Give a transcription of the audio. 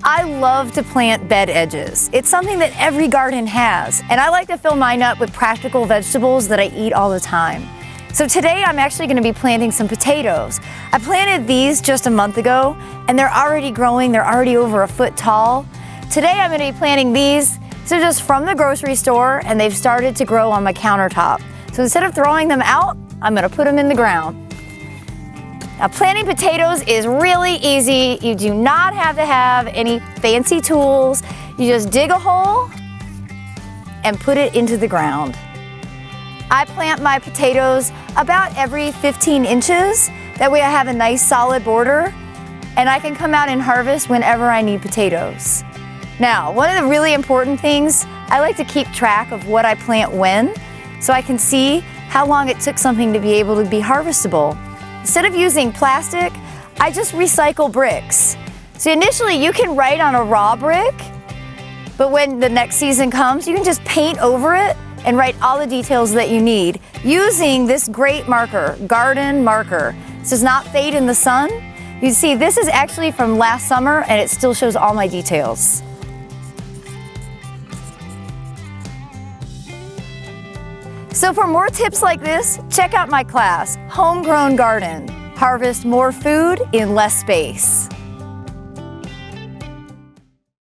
I love to plant bed edges. It's something that every garden has, and I like to fill mine up with practical vegetables that I eat all the time. So today I'm actually going to be planting some potatoes. I planted these just a month ago, and they're already growing. They're already over a foot tall. Today I'm going to be planting these. So just from the grocery store, and they've started to grow on my countertop. So instead of throwing them out, I'm going to put them in the ground. Now, planting potatoes is really easy. You do not have to have any fancy tools. You just dig a hole and put it into the ground. I plant my potatoes about every 15 inches. That way I have a nice solid border, and I can come out and harvest whenever I need potatoes. Now, one of the really important things, I like to keep track of what I plant when, so I can see how long it took something to be able to be harvestable. Instead of using plastic, I just recycle bricks. So initially you can write on a raw brick, but when the next season comes, you can just paint over it and write all the details that you need using this great marker, garden marker. This does not fade in the sun. You see, this is actually from last summer and it still shows all my details. So for more tips like this, check out my class, Homegrown Garden. Harvest more food in less space.